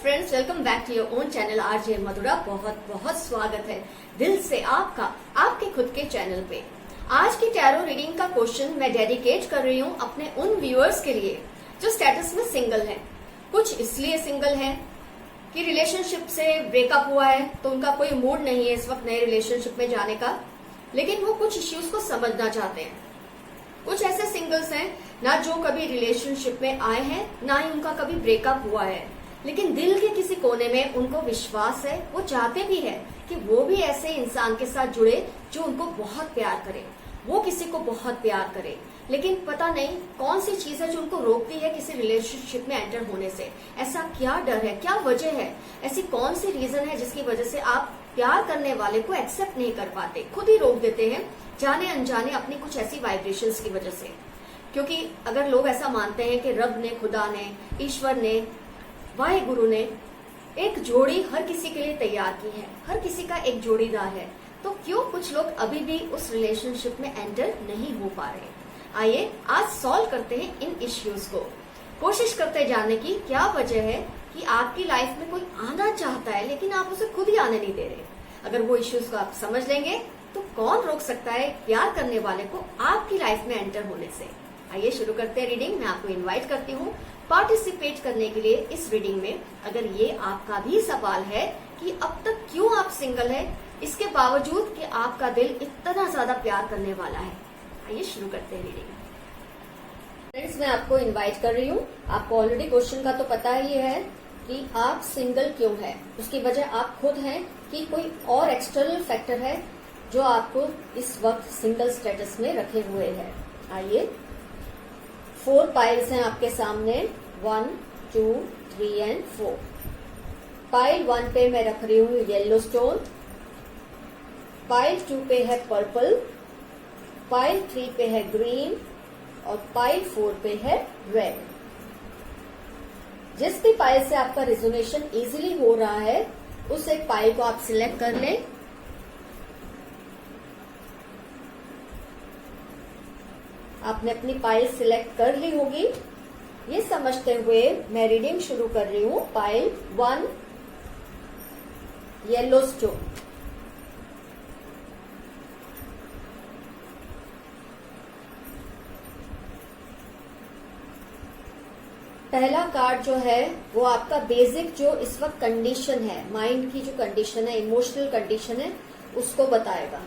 Friends, welcome back to your own channel RJ Madhura. बहुत बहुत स्वागत है दिल से आपका आपके खुद के चैनल पे। आज की टैरो रीडिंग का क्वेश्चन मैं डेडिकेट कर रही हूँ अपने उन व्यूअर्स के लिए जो स्टेटस में सिंगल हैं। कुछ इसलिए सिंगल हैं कि रिलेशनशिप से ब्रेकअप हुआ है तो उनका कोई मूड नहीं है इस वक्त नए रिलेशनशिप में जाने का, लेकिन वो कुछ इश्यूज को समझना चाहते हैं। कुछ ऐसे सिंगल्स हैं ना जो कभी रिलेशनशिप में आए हैं ना ही उनका कभी ब्रेकअप हुआ है, लेकिन दिल के किसी कोने में उनको विश्वास है, वो चाहते भी है कि वो भी ऐसे इंसान के साथ जुड़े जो उनको बहुत प्यार करे, वो किसी को बहुत प्यार करे, लेकिन पता नहीं कौन सी चीज है जो उनको रोकती है किसी रिलेशनशिप में एंटर होने से। ऐसा क्या डर है, क्या वजह है, ऐसी कौन सी रीजन है जिसकी वजह से आप प्यार करने वाले को एक्सेप्ट नहीं कर पाते, खुद ही रोक देते हैं जाने अनजाने अपनी कुछ ऐसी वाइब्रेशंस की वजह से। क्योंकि अगर लोग ऐसा मानते हैं कि रब ने, खुदा ने, ईश्वर ने, वाहे गुरु ने एक जोड़ी हर किसी के लिए तैयार की है, हर किसी का एक जोड़ीदार है, तो क्यों कुछ लोग अभी भी उस रिलेशनशिप में एंटर नहीं हो पा रहे। आइए आज सॉल्व करते हैं इन इश्यूज को, कोशिश करते जानने की क्या वजह है कि आपकी लाइफ में कोई आना चाहता है लेकिन आप उसे खुद ही आने नहीं दे रहे। अगर वो इश्यूज को आप समझ लेंगे तो कौन रोक सकता है प्यार करने वाले को आपकी लाइफ में एंटर होने से। आइए शुरू करते हैं रीडिंग। मैं आपको इनवाइट करती हूँ पार्टिसिपेट करने के लिए इस रीडिंग में। अगर ये आपका भी सवाल है कि अब तक क्यों आप सिंगल है इसके बावजूद कि आपका दिल इतना ज्यादा प्यार करने वाला है, आइए शुरू करते हैं रीडिंग। फ्रेंड्स, मैं आपको इनवाइट कर रही हूँ। आपको ऑलरेडी क्वेश्चन का तो पता ही है कि आप सिंगल क्यों है। उसकी वजह आप खुद हैं कि कोई और एक्सटर्नल फैक्टर है जो आपको इस वक्त सिंगल स्टेटस में रखे हुए है। आइए 4 पाइल्स हैं आपके सामने, 1, 2, 3 एंड 4। पाइल 1 पे मैं रख रही हूँ येलो स्टोन, पाइल 2 पे है पर्पल, पाइल 3 पे है ग्रीन और पाइल 4 पे है रेड। जिस भी पाइल से आपका रिजोनेशन इजीली हो रहा है उस एक पाइल को आप सिलेक्ट कर लें। आपने अपनी पाइल सिलेक्ट कर ली होगी। ये समझते हुए मैं रीडिंग शुरू कर रही हूँ। पाइल 1 येलो स्टोन, पहला कार्ड जो है वो आपका बेसिक जो इस वक्त कंडीशन है, माइंड की जो कंडीशन है, इमोशनल कंडीशन है, उसको बताएगा,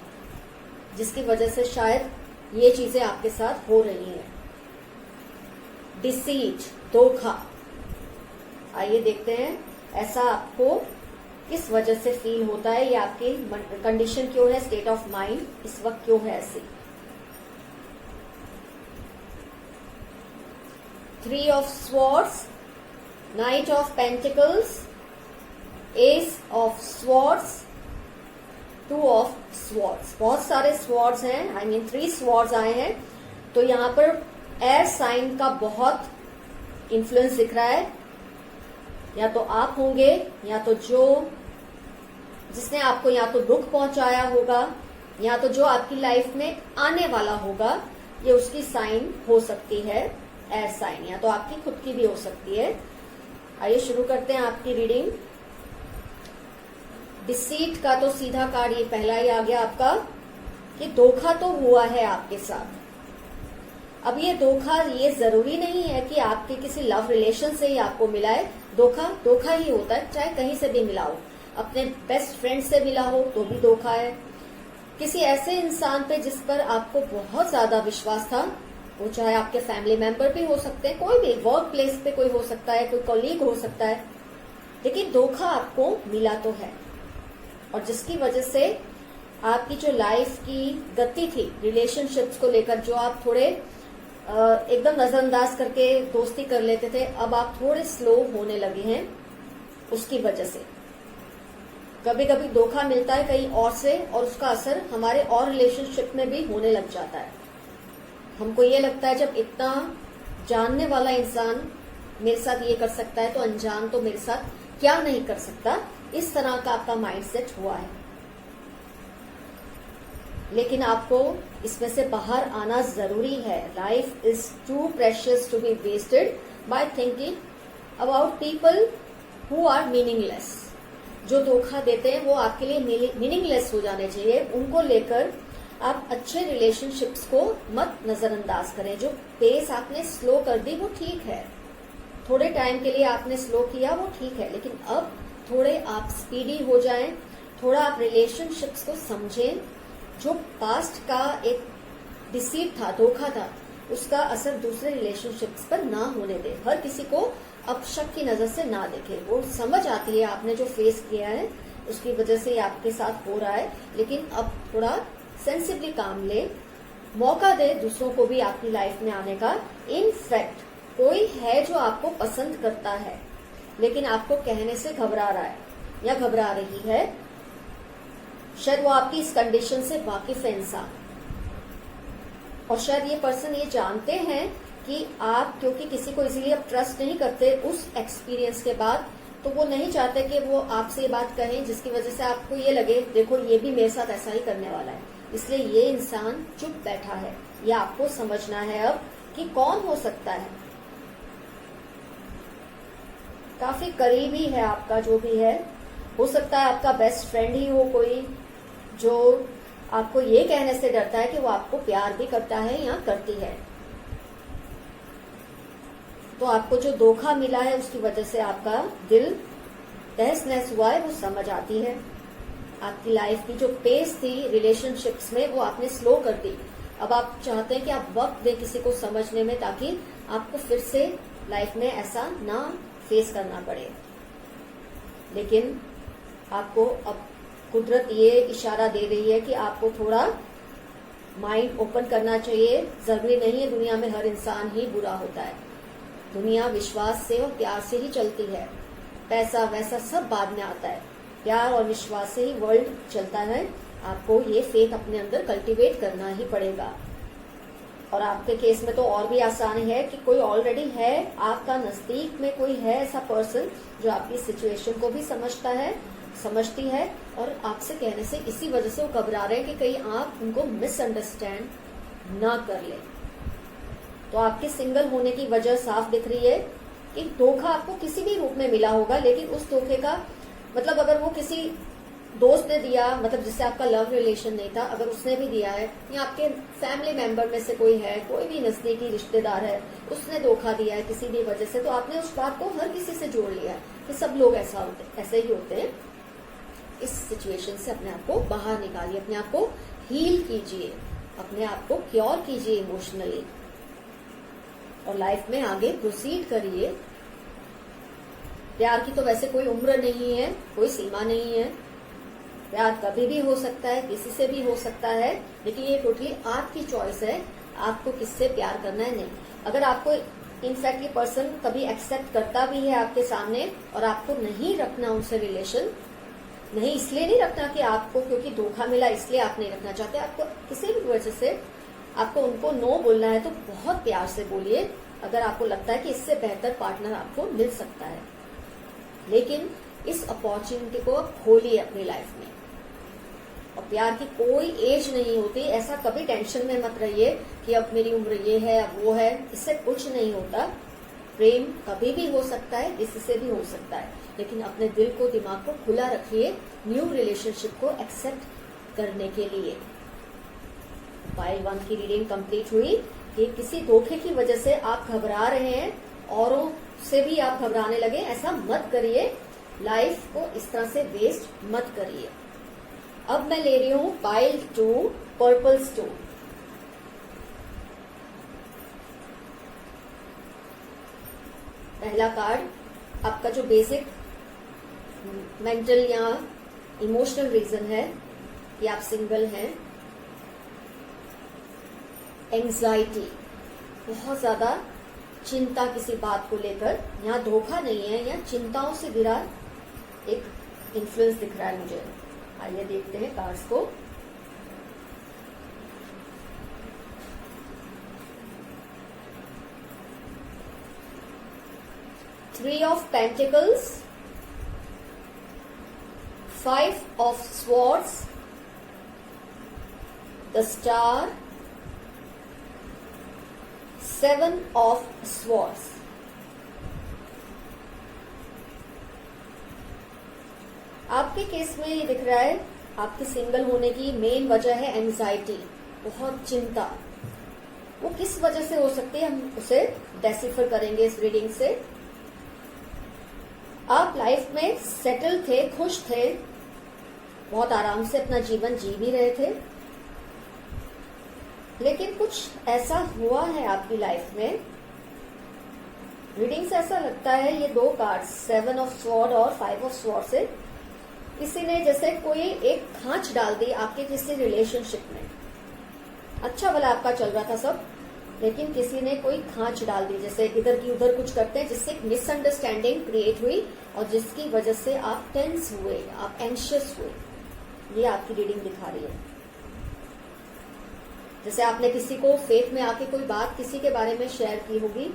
जिसकी वजह से शायद ये चीजें आपके साथ हो रही हैं। डिसीट, धोखा। आइए देखते हैं ऐसा आपको किस वजह से फील होता है, या आपकी कंडीशन क्यों है, स्टेट ऑफ माइंड इस वक्त क्यों है ऐसी। 3 of swords, night of pentacles, S of swords, 2 of swords. बहुत सारे स्वॉर्ड्स हैं, आई मीन 3 स्वॉर्ड्स आए हैं। तो यहाँ पर एयर साइन का बहुत इन्फ्लुएंस दिख रहा है। या तो आप होंगे या तो जिसने आपको या तो दुख पहुंचाया होगा या तो जो आपकी लाइफ में आने वाला होगा, ये उसकी साइन हो सकती है, एयर साइन, या तो आपकी खुद की भी हो सकती है। आइए शुरू करते हैं आपकी रीडिंग। डिसीट का तो सीधा कार्ड ये पहला ही आ गया आपका कि धोखा तो हुआ है आपके साथ। अब ये धोखा, ये जरूरी नहीं है कि आपके किसी लव रिलेशन से ही आपको मिला है। धोखा धोखा ही होता है, चाहे कहीं से भी मिला हो, अपने बेस्ट फ्रेंड से मिला हो तो भी धोखा है। किसी ऐसे इंसान पे जिस पर आपको बहुत ज्यादा विश्वास था, वो चाहे आपके फैमिली मेंबर भी हो सकते हैं, कोई भी वर्क प्लेस पे कोई हो सकता है, कोई कॉलीग हो सकता है, लेकिन धोखा आपको मिला तो है। और जिसकी वजह से आपकी जो लाइफ की गति थी रिलेशनशिप्स को लेकर, जो आप थोड़े एकदम नजरअंदाज करके दोस्ती कर लेते थे, अब आप थोड़े स्लो होने लगे हैं। उसकी वजह से कभी कभी धोखा मिलता है कहीं और से और उसका असर हमारे और रिलेशनशिप में भी होने लग जाता है। हमको ये लगता है जब इतना जानने वाला इंसान मेरे साथ ये कर सकता है तो अनजान तो मेरे साथ क्या नहीं कर सकता। इस तरह का आपका माइंडसेट हुआ है, लेकिन आपको इसमें से बाहर आना जरूरी है। Life is too precious to be wasted by thinking about people who are meaningless. जो धोखा देते हैं वो आपके लिए मीनिंगलेस हो जाने चाहिए। उनको लेकर आप अच्छे रिलेशनशिप्स को मत नजरअंदाज करें। जो पेस आपने स्लो कर दी वो ठीक है, थोड़े टाइम के लिए आपने स्लो किया वो ठीक है, लेकिन अब थोड़े आप स्पीडी हो जाएं, थोड़ा आप रिलेशनशिप्स को समझें। जो पास्ट का एक डिसीव था, धोखा था, उसका असर दूसरे रिलेशनशिप्स पर ना होने दे। हर किसी को अब शक की नजर से ना देखे। वो समझ आती है आपने जो फेस किया है उसकी वजह से आपके साथ हो रहा है, लेकिन अब थोड़ा सेंसिबली काम ले, मौका दे दूसरों को भी आपकी लाइफ में आने का। इनफैक्ट कोई है जो आपको पसंद करता है लेकिन आपको कहने से घबरा रहा है या घबरा रही है, शायद वो आपकी इस कंडीशन से वाकिफ है इंसान, और शायद ये पर्सन ये जानते हैं कि आप क्योंकि किसी को इजीली अब ट्रस्ट नहीं करते उस एक्सपीरियंस के बाद, तो वो नहीं चाहते कि वो आपसे ये बात कहें जिसकी वजह से आपको ये लगे देखो ये भी मेरे साथ ऐसा ही करने वाला है। इसलिए ये इंसान चुप बैठा है। ये आपको समझना है अब कि कौन हो सकता है। काफी करीबी है आपका, जो भी है, हो सकता है आपका बेस्ट फ्रेंड ही हो कोई, जो आपको ये कहने से डरता है कि वो आपको प्यार भी करता है या करती है। तो आपको जो धोखा मिला है उसकी वजह से आपका दिल तहस नहस हुआ है, वो समझ आती है। आपकी लाइफ की जो पेस थी रिलेशनशिप्स में वो आपने स्लो कर दी। अब आप चाहते हैं कि आप वक्त दें किसी को समझने में, ताकि आपको फिर से लाइफ में ऐसा ना फेस करना पड़े। लेकिन आपको अब कुदरत ये इशारा दे रही है कि आपको थोड़ा माइंड ओपन करना चाहिए। जरूरी नहीं है दुनिया में हर इंसान ही बुरा होता है। दुनिया विश्वास से और प्यार से ही चलती है। पैसा वैसा सब बाद में आता है। प्यार और विश्वास से ही वर्ल्ड चलता है। आपको ये फेथ अपने अंदर कल्टीवेट करना ही पड़ेगा। और आपके केस में तो और भी आसान है कि कोई ऑलरेडी है आपका नजदीक में, कोई है ऐसा पर्सन जो आपकी सिचुएशन को भी समझता है, समझती है, और आपसे कहने से इसी वजह से वो घबरा रहे हैं कि कहीं आप उनको मिसअंडरस्टैंड ना कर ले। तो आपके सिंगल होने की वजह साफ दिख रही है कि धोखा आपको किसी भी रूप में मिला होगा, लेकिन उस धोखे का मतलब अगर वो किसी दोस्त ने दिया, मतलब जिससे आपका लव रिलेशन नहीं था, अगर उसने भी दिया है, या आपके फैमिली मेंबर में से कोई है, कोई भी नजदीकी रिश्तेदार है, उसने धोखा दिया है किसी भी वजह से, तो आपने उस बात को हर किसी से जोड़ लिया कि सब लोग ऐसे ही होते हैं। इस सिचुएशन से अपने आप को बाहर निकालिए, अपने आप को हील कीजिए, अपने आप को क्योर कीजिए इमोशनली, और लाइफ में आगे प्रोसीड करिए। प्यार की तो वैसे कोई उम्र नहीं है, कोई सीमा नहीं है। प्यार कभी भी हो सकता है, किसी से भी हो सकता है, लेकिन ये टोटली आपकी चॉइस है, आपको किससे प्यार करना है। नहीं, अगर आपको इनफैक्ट ये पर्सन कभी एक्सेप्ट करता भी है आपके सामने और आपको नहीं रखना उनसे रिलेशन, नहीं इसलिए नहीं रखना कि आपको क्योंकि धोखा मिला इसलिए आप नहीं रखना चाहते, आपको किसी भी वजह से आपको उनको नो बोलना है तो बहुत प्यार से बोलिए, अगर आपको लगता है कि इससे बेहतर पार्टनर आपको मिल सकता है। लेकिन इस अपॉर्चुनिटी को खोलिए अपनी लाइफ में। और प्यार की कोई एज नहीं होती, ऐसा कभी टेंशन में मत रहिए कि अब मेरी उम्र ये है अब वो है, इससे कुछ नहीं होता। प्रेम कभी भी हो सकता है, किसी से भी हो सकता है, लेकिन अपने दिल को, दिमाग को खुला रखिए न्यू रिलेशनशिप को एक्सेप्ट करने के लिए। फाइल 1 की रीडिंग कंप्लीट हुई कि किसी धोखे की वजह से आप घबरा रहे हैं, औरों से भी आप घबराने लगे, ऐसा मत करिए। लाइफ को इस तरह से वेस्ट मत करिए। अब मैं ले रही हूं पाइल 2 पर्पल स्टोन। पहला कार्ड आपका जो बेसिक मेंटल या इमोशनल रीजन है कि आप सिंगल हैं। एंजाइटी, बहुत ज्यादा चिंता किसी बात को लेकर, यहाँ धोखा नहीं है, यहाँ चिंताओं से घिरा एक इन्फ्लुएंस दिख रहा है मुझे। आइए देखते हैं कार्ड्स को। Three of Pentacles, 5 of Swords, the Star, 7 of Swords. आपके केस में ये दिख रहा है, आपके सिंगल होने की मेन वजह है एंजाइटी, बहुत चिंता। वो किस वजह से हो सकती है, हम उसे डेसिफर करेंगे इस रीडिंग से। आप लाइफ में सेटल थे, खुश थे, बहुत आराम से अपना जीवन जी भी रहे थे, लेकिन कुछ ऐसा हुआ है आपकी लाइफ में, रीडिंग से ऐसा लगता है ये दो कार्ड्स 7 ऑफ स्वॉर्ड और 5 ऑफ स्वॉर्ड से किसी ने जैसे कोई एक खांच डाल दी आपके किसी रिलेशनशिप में। अच्छा भला आपका चल रहा था सब, लेकिन किसी ने कोई खांच डाल दी, जैसे इधर की उधर कुछ करते हैं, जिससे एक मिसअंडरस्टैंडिंग क्रिएट हुई और जिसकी वजह से आप टेंस हुए, आप एंशियस हुए। ये आपकी रीडिंग दिखा रही है। जैसे आपने किसी को फेथ में आके कोई बात किसी के बारे में शेयर की होगी,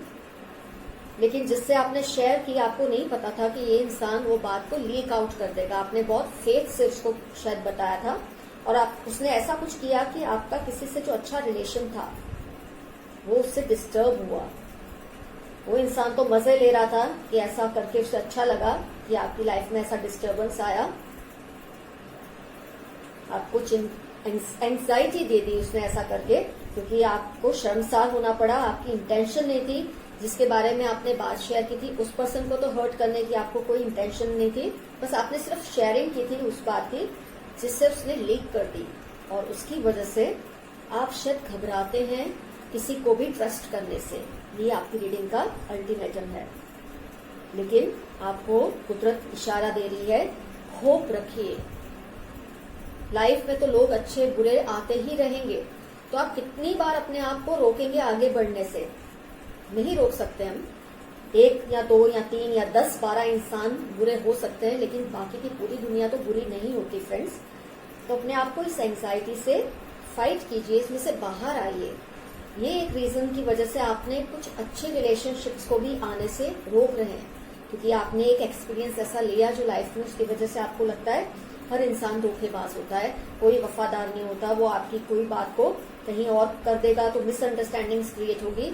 लेकिन जिससे आपने शेयर की आपको नहीं पता था कि ये इंसान वो बात को लीक आउट कर देगा। आपने बहुत फेथ से उसको शायद बताया था और उसने ऐसा कुछ किया कि आपका किसी से जो अच्छा रिलेशन था वो उससे डिस्टर्ब हुआ। वो इंसान तो मजे ले रहा था कि ऐसा करके उसे अच्छा लगा कि आपकी लाइफ में ऐसा डिस्टर्बेंस आया, आपको एंजाइटी दे दी उसने ऐसा करके, क्योंकि आपको शर्मसार होना पड़ा। आपकी इंटेंशन नहीं थी, जिसके बारे में आपने बात शेयर की थी उस पर्सन को तो हर्ट करने की आपको कोई इंटेंशन नहीं थी, बस आपने सिर्फ शेयरिंग की थी उस बात की जिससे उसने लीक कर दी। और उसकी वजह से आप शायद घबराते हैं किसी को भी ट्रस्ट करने से। ये आपकी रीडिंग का अल्टीमेटम है, लेकिन आपको कुदरत इशारा दे रही है, होप रखिए। लाइफ में तो लोग अच्छे बुरे आते ही रहेंगे, तो आप कितनी बार अपने आप को रोकेंगे आगे बढ़ने से? नहीं रोक सकते हम। 1 या 2 या 3 या 10 12 इंसान बुरे हो सकते हैं, लेकिन बाकी की पूरी दुनिया तो बुरी नहीं होती फ्रेंड्स। तो अपने आप को इस एंजाइटी से फाइट कीजिए, इसमें से बाहर आइए। ये एक रीजन की वजह से आपने कुछ अच्छे रिलेशनशिप्स को भी आने से रोक रहे हैं, क्योंकि आपने एक एक्सपीरियंस ऐसा लिया जो लाइफ में उसकी वजह से आपको लगता है हर इंसान धोखेबाज होता है, कोई वफादार नहीं होता, वो आपकी कोई बात को कहीं और कर देगा तो मिसअंडरस्टैंडिंग्स क्रिएट होगी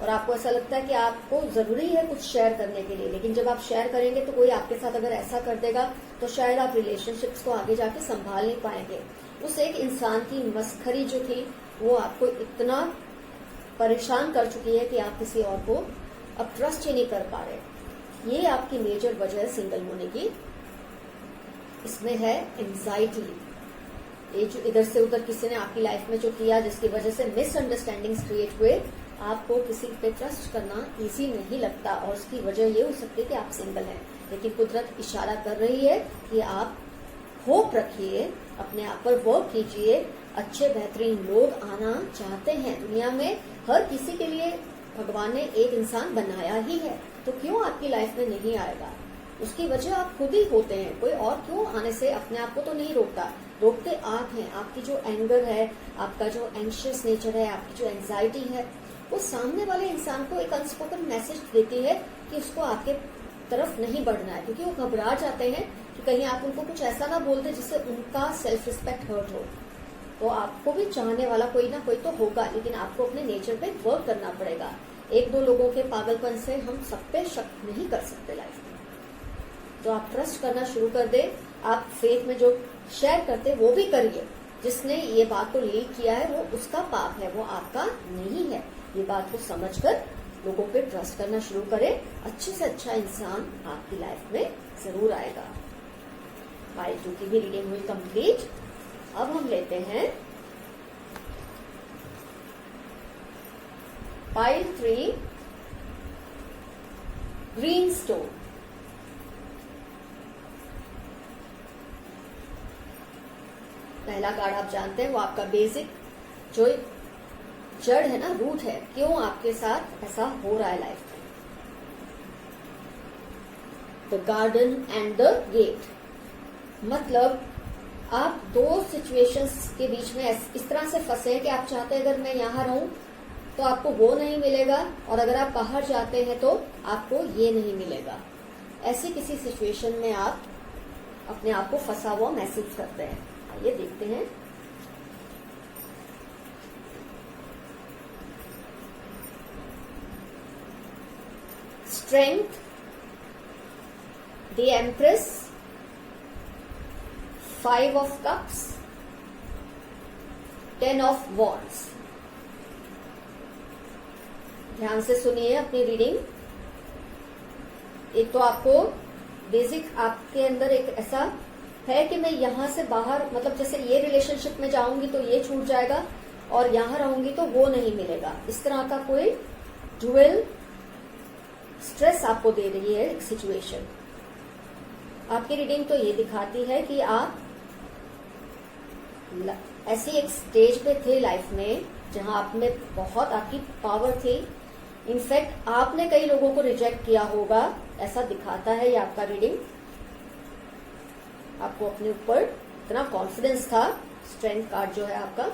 और आपको ऐसा लगता है कि आपको जरूरी है कुछ शेयर करने के लिए, लेकिन जब आप शेयर करेंगे तो कोई आपके साथ अगर ऐसा कर देगा तो शायद आप रिलेशनशिप्स को आगे जाके संभाल नहीं पाएंगे। उस एक इंसान की मस्खरी जो थी वो आपको इतना परेशान कर चुकी है कि आप किसी और को अब ट्रस्ट ही नहीं कर पा रहे। ये आपकी मेजर वजह है सिंगल होने की। इसमें है एंजाइटी, ये जो इधर से उधर किसी ने आपकी लाइफ में जो किया जिसकी वजह से मिसअंडरस्टैंडिंग्स क्रिएट हुए, आपको किसी पे ट्रस्ट करना इजी नहीं लगता और उसकी वजह ये हो सकती है कि आप सिंगल हैं। लेकिन कुदरत इशारा कर रही है कि आप होप रखिए, अपने आप पर वर्क कीजिए। अच्छे बेहतरीन लोग आना चाहते हैं दुनिया में, हर किसी के लिए भगवान ने एक इंसान बनाया ही है, तो क्यों आपकी लाइफ में नहीं आएगा? उसकी वजह आप खुद ही होते हैं, कोई और क्यों आने से अपने आप को तो नहीं रोकता। रोकते आप हैं। आपकी जो एंगर है, आपका जो एंशियस नेचर है, आपकी जो एंजाइटी है, वो सामने वाले इंसान को एक अनस्पोकन मैसेज देती है कि उसको आपके तरफ नहीं बढ़ना है, क्योंकि वो घबरा जाते हैं कि कहीं आप उनको कुछ ऐसा ना बोल दे जिससे उनका सेल्फ रिस्पेक्ट हर्ट हो। तो आपको भी चाहने वाला कोई ना कोई तो होगा, लेकिन आपको अपने नेचर पे वर्क करना पड़ेगा। 1-2 लोगों के पागलपन से हम सब पे शक नहीं कर सकते लाइफ में। तो आप ट्रस्ट करना शुरू कर दे। आप फेथ में जो शेयर करते वो भी करिए। जिसने ये बात को लीक किया है वो उसका पाप है, वो आपका नहीं है। ये बात को समझकर लोगों पे ट्रस्ट करना शुरू करें। अच्छे से अच्छा इंसान आपकी लाइफ में जरूर आएगा। पाइल 2 की भी रीडिंग हुई कंप्लीट। अब हम लेते हैं पाइल 3 ग्रीन स्टोन। पहला कार्ड आप जानते हैं, वो आपका बेसिक जो जड़ है ना, रूट है, क्यों आपके साथ ऐसा हो रहा है लाइफ में। The garden and the gate, मतलब आप 2 सिचुएशंस के बीच में इस तरह से फंसे हैं कि आप चाहते हैं अगर मैं यहाँ रहूं तो आपको वो नहीं मिलेगा, और अगर आप बाहर जाते हैं तो आपको ये नहीं मिलेगा। ऐसी किसी सिचुएशन में आप अपने आप को फंसा हुआ महसूस करते हैं। आइए देखते हैं। Strength, the empress, 5 of cups, 10 of wands. ध्यान से सुनिए अपनी रीडिंग। एक तो आपको बेसिक आपके अंदर एक ऐसा है कि मैं यहां से बाहर, मतलब जैसे ये रिलेशनशिप में जाऊंगी तो ये छूट जाएगा और यहां रहूंगी तो वो नहीं मिलेगा, इस तरह का कोई डुअल स्ट्रेस आपको दे रही है एक सिचुएशन। आपकी रीडिंग तो ये दिखाती है कि आप ऐसी एक स्टेज पे थे लाइफ में जहां आप में बहुत आपकी पावर थी। इनफैक्ट आपने कई लोगों को रिजेक्ट किया होगा, ऐसा दिखाता है ये आपका रीडिंग। आपको अपने ऊपर इतना कॉन्फिडेंस था, स्ट्रेंथ कार्ड जो है आपका,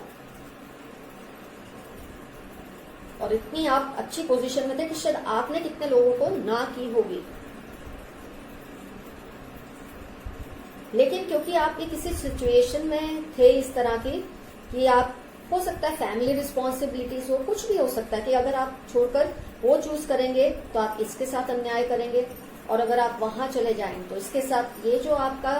और इतनी आप अच्छी पोजीशन में थे कि शायद आपने कितने लोगों को ना की होगी, लेकिन क्योंकि आप ये किसी सिचुएशन में थे इस तरह की कि आप, हो सकता है फैमिली रिस्पॉन्सिबिलिटीज हो, कुछ भी हो सकता है कि अगर आप छोड़कर वो चूज करेंगे तो आप इसके साथ अन्याय करेंगे, और अगर आप वहां चले जाएं तो इसके साथ। ये जो आपका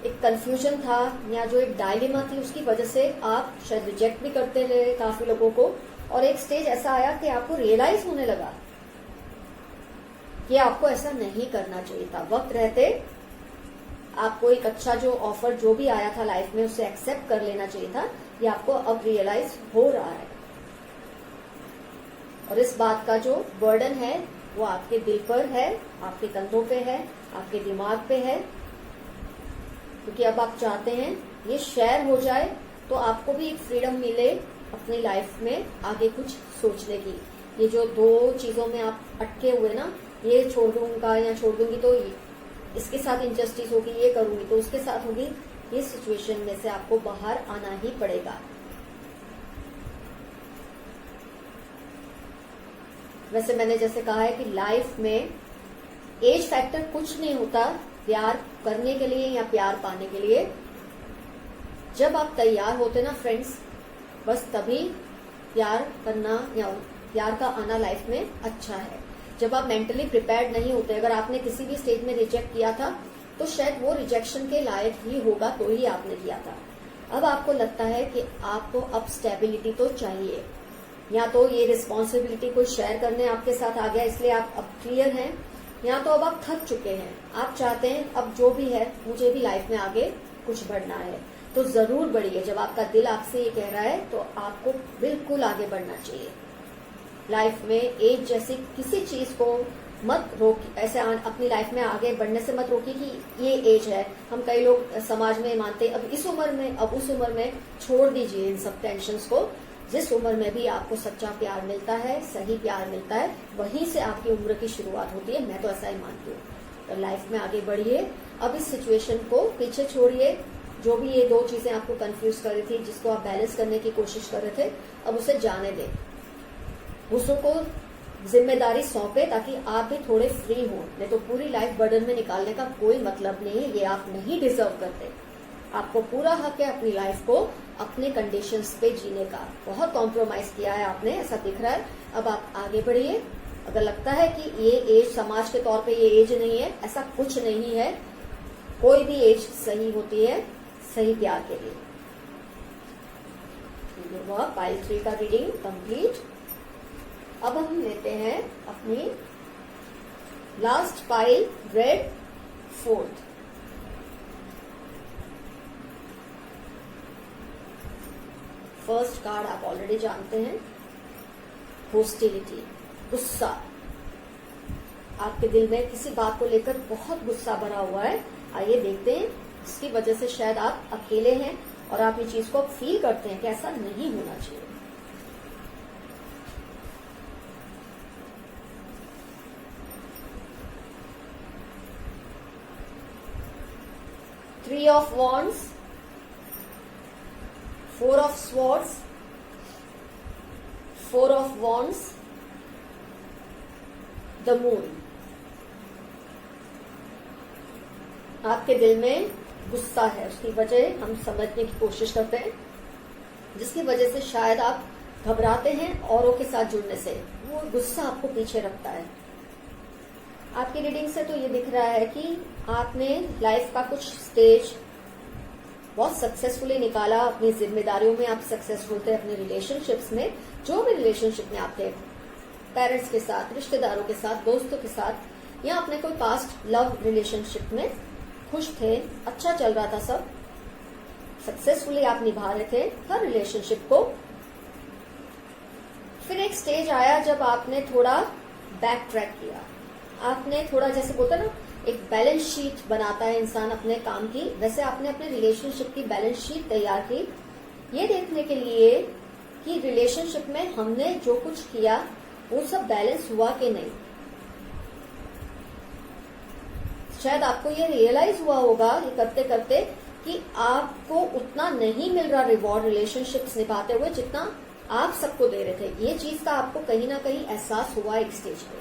एक कंफ्यूजन था या जो एक डायलेमा थी, उसकी वजह से आप शायद रिजेक्ट भी करते रहे काफी लोगों को, और एक स्टेज ऐसा आया कि आपको रियलाइज होने लगा कि आपको ऐसा नहीं करना चाहिए था। वक्त रहते आपको एक अच्छा जो ऑफर जो भी आया था लाइफ में उसे एक्सेप्ट कर लेना चाहिए था। ये आपको अब रियलाइज हो रहा है, और इस बात का जो बर्डन है वो आपके दिल पर है, आपके कंधों पे है, आपके दिमाग पे है, क्योंकि अब आप चाहते हैं ये शेयर हो जाए तो आपको भी एक फ्रीडम मिले अपनी लाइफ में आगे कुछ सोचने की। ये जो दो चीजों में आप अटके हुए ना, ये छोड़ दूंगा या छोड़ दूंगी तो इसके साथ इंजस्टिस होगी, ये करूंगी तो उसके साथ होगी, ये सिचुएशन में से आपको बाहर आना ही पड़ेगा। वैसे मैंने जैसे कहा है कि लाइफ में एज फैक्टर कुछ नहीं होता प्यार करने के लिए या प्यार पाने के लिए। जब आप तैयार होते ना फ्रेंड्स, बस तभी प्यार करना या प्यार का आना लाइफ में अच्छा है। जब आप मेंटली प्रिपेयर्ड नहीं होते, अगर आपने किसी भी स्टेज में रिजेक्ट किया था तो शायद वो रिजेक्शन के लायक ही होगा तो ही आपने किया था। अब आपको लगता है कि आपको अब स्टेबिलिटी तो चाहिए, या तो ये रिस्पॉन्सिबिलिटी कोई शेयर करने आपके साथ आ गया इसलिए आप अब क्लियर हैं, या तो अब आप थक चुके हैं, आप चाहते हैं अब जो भी है मुझे भी लाइफ में आगे कुछ बढ़ना है, तो जरूर बढ़िए। जब आपका दिल आपसे ये कह रहा है तो आपको बिल्कुल आगे बढ़ना चाहिए। लाइफ में एज जैसी किसी चीज को मत रोक, ऐसे अपनी लाइफ में आगे बढ़ने से मत रोकिए कि ये एज है। हम कई लोग समाज में मानते हैं अब इस उम्र में, अब उस उम्र में, छोड़ दीजिए इन सब टेंशंस को। जिस उम्र में भी आपको सच्चा प्यार मिलता है, सही प्यार मिलता है, वहीं से आपकी उम्र की शुरुआत होती है। मैं तो ऐसा ही मानती हूँ। तो लाइफ में आगे बढ़िए। अब इस सिचुएशन को पीछे छोड़िए। जो भी ये दो चीजें आपको कंफ्यूज कर रही थी, जिसको आप बैलेंस करने की कोशिश कर रहे थे, अब उसे जाने दें, उसको जिम्मेदारी सौंपे ताकि आप भी थोड़े फ्री हो। नहीं तो पूरी लाइफ बर्डन में निकालने का कोई मतलब नहीं है, ये आप नहीं डिजर्व करते। आपको पूरा हक है अपनी लाइफ को अपने कंडीशंस पे जीने का। बहुत कॉम्प्रोमाइज किया है आपने, ऐसा दिख रहा है। अब आप आगे बढ़िए। अगर लगता है कि ये एज समाज के तौर पे ये एज नहीं है, ऐसा कुछ नहीं है। कोई भी एज सही होती है सही प्यार के लिए। हुआ पाइल 3 का रीडिंग कंप्लीट। अब हम लेते हैं अपनी last pile, red 4th। First card आप ऑलरेडी जानते हैं, होस्टिलिटी, गुस्सा। आपके दिल में किसी बात को लेकर बहुत गुस्सा भरा हुआ है। आइए देखते हैं, इसकी वजह से शायद आप अकेले हैं और आप ये चीज को फील करते हैं कि ऐसा नहीं होना चाहिए। Three of Wands, 4 of Swords, 4 of Wands, the Moon। आपके दिल में गुस्सा है, उसकी वजह हम समझने की कोशिश करते हैं, जिसकी वजह से शायद आप घबराते हैं औरों के साथ जुड़ने से। वो गुस्सा आपको पीछे रखता है। आपकी रीडिंग से तो ये दिख रहा है कि आपने लाइफ का कुछ स्टेज बहुत सक्सेसफुली निकाला, अपनी जिम्मेदारियों में आप सक्सेसफुल थे, अपने रिलेशनशिप्स में, जो भी रिलेशनशिप में आप थे, पेरेंट्स के साथ, रिश्तेदारों के साथ, दोस्तों के साथ, या अपने कोई पास्ट लव रिलेशनशिप में खुश थे, अच्छा चल रहा था सब, सक्सेसफुली आप निभा रहे थे हर रिलेशनशिप को। फिर एक स्टेज आया जब आपने थोड़ा बैक ट्रैक किया, आपने थोड़ा, जैसे बोलते ना एक बैलेंस शीट बनाता है इंसान अपने काम की, वैसे आपने अपने रिलेशनशिप की बैलेंस शीट तैयार की, ये देखने के लिए कि रिलेशनशिप में हमने जो कुछ किया वो सब बैलेंस हुआ कि नहीं। शायद आपको ये रियलाइज हुआ होगा ये करते करते कि आपको उतना नहीं मिल रहा रिवॉर्ड रिलेशनशिप्स निभाते हुए जितना आप सबको दे रहे थे। ये चीज का आपको कहीं ना कहीं एहसास हुआ एक स्टेज पे,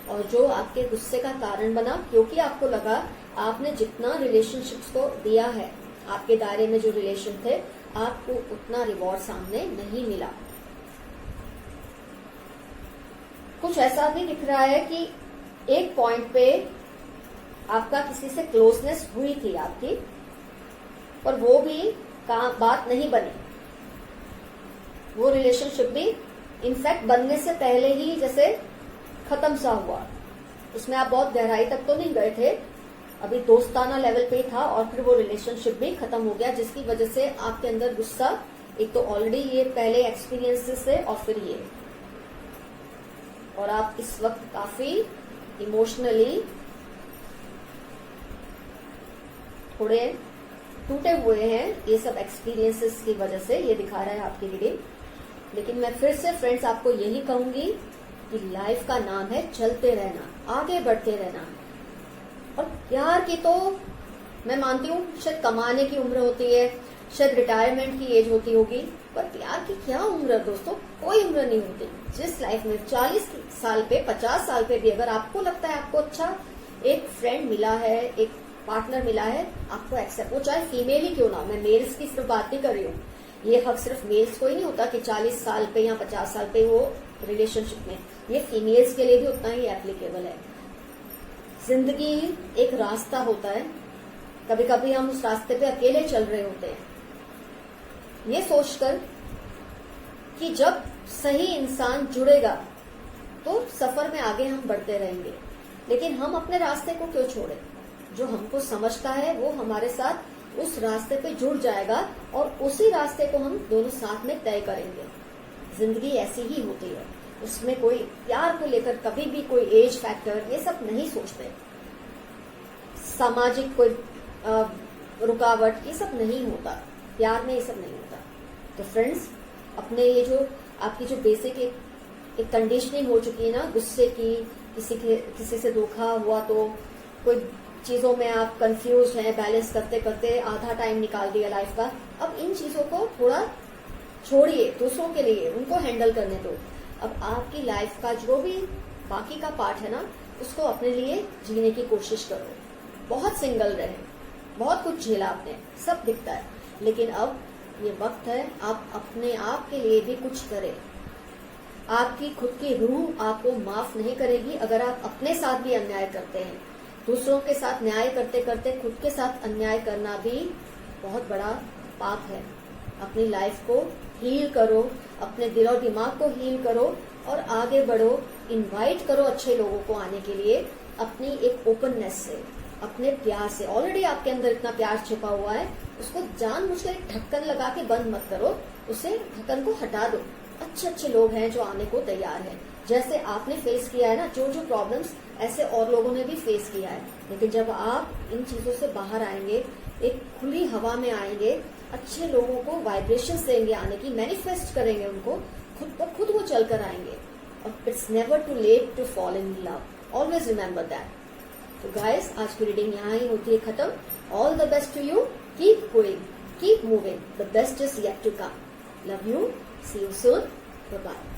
और जो आपके गुस्से का कारण बना, क्योंकि आपको लगा आपने जितना रिलेशनशिप्स को दिया है, आपके दायरे में जो रिलेशन थे, आपको उतना रिवॉर्ड सामने नहीं मिला। कुछ ऐसा भी दिख रहा है कि एक पॉइंट पे आपका किसी से क्लोजनेस हुई थी आपकी, पर वो भी बात नहीं बनी, वो रिलेशनशिप भी इनफैक्ट बनने से पहले ही जैसे खत्म सा हुआ। उसमें आप बहुत गहराई तक तो नहीं गए थे, अभी दोस्ताना लेवल पे था, और फिर वो रिलेशनशिप भी खत्म हो गया, जिसकी वजह से आपके अंदर गुस्सा, एक तो ऑलरेडी ये पहले एक्सपीरियंसेस है और फिर ये, और आप इस वक्त काफी इमोशनली थोड़े टूटे हुए हैं ये सब एक्सपीरियंसेस की वजह से, ये दिखा रहा है आपकी रीडिंग। लेकिन मैं फिर से फ्रेंड्स आपको यही कहूंगी कि लाइफ का नाम है चलते रहना, आगे बढ़ते रहना। और प्यार की तो मैं मानती हूँ शायद कमाने की उम्र होती है, शायद रिटायरमेंट की एज होती होगी, पर प्यार की क्या उम्र है दोस्तों, कोई उम्र नहीं होती। जिस लाइफ में 40 साल पे 50 साल पे भी अगर आपको लगता है आपको अच्छा एक फ्रेंड मिला है, एक पार्टनर मिला है, आपको एक्सेप्ट, वो चाहे फीमेल ही क्यों ना, मैं मेल्स की सिर्फ बात नहीं कर रही हूँ, ये हक सिर्फ मेल्स को ही नहीं होता कि 40 साल पे या 50 साल पे वो रिलेशनशिप में, ये फीमेल्स के लिए भी उतना ही एप्लीकेबल है। जिंदगी एक रास्ता होता है, कभी कभी हम उस रास्ते पे अकेले चल रहे होते हैं, ये सोचकर कि जब सही इंसान जुड़ेगा तो सफर में आगे हम बढ़ते रहेंगे, लेकिन हम अपने रास्ते को क्यों छोड़े। जो हमको समझता है वो हमारे साथ उस रास्ते पे जुड़ जाएगा और उसी रास्ते को हम दोनों साथ में तय करेंगे। जिंदगी ऐसी ही होती है, उसमें कोई प्यार को लेकर कभी भी कोई एज फैक्टर ये सब नहीं सोचते, सामाजिक कोई रुकावट ये सब नहीं होता, प्यार में ये सब नहीं होता। तो फ्रेंड्स, अपने ये जो आपकी जो बेसिक एक कंडीशनिंग हो चुकी है ना गुस्से की, किसी से धोखा हुआ तो कोई चीजों में आप कंफ्यूज हैं, बैलेंस करते करते आधा टाइम निकाल दिया लाइफ का, अब इन चीजों को थोड़ा छोड़िए, दूसरों के लिए उनको हैंडल करने दो। अब आपकी लाइफ का जो भी बाकी का पार्ट है ना, उसको अपने लिए जीने की कोशिश करो। बहुत सिंगल रहे, बहुत कुछ झेला आपने, सब दिखता है, लेकिन अब ये वक्त है आप अपने आप के लिए भी कुछ करें। आपकी खुद की रूह आपको माफ नहीं करेगी अगर आप अपने साथ भी अन्याय करते हैं। दूसरों के साथ न्याय करते करते खुद के साथ अन्याय करना भी बहुत बड़ा पाप है। अपनी लाइफ को हील करो, अपने दिल और दिमाग को हील करो और आगे बढ़ो। इनवाइट करो अच्छे लोगों को आने के लिए, अपनी एक ओपननेस से, अपने प्यार से। ऑलरेडी आपके अंदर इतना प्यार छिपा हुआ है, उसको जानबूझकर एक ढक्कन लगा के बंद मत करो, उसे ढक्कन को हटा दो। अच्छे अच्छे लोग हैं जो आने को तैयार हैं, जैसे आपने फेस किया है ना जो जो प्रॉब्लम्स, ऐसे और लोगों ने भी फेस किया है। लेकिन जब आप इन चीजों से बाहर आएंगे, एक खुली हवा में आएंगे, अच्छे लोगों को वाइब्रेशंस देंगे आने की, मैनिफेस्ट करेंगे उनको, खुद ब खुद वो चलकर आएंगे। और it's never too late to fall in love, always remember that. तो गाइस, आज की रीडिंग यहाँ ही होती है खत्म। All the best to you, keep going, keep moving, the best is yet to come. Love you, see you soon, bye bye.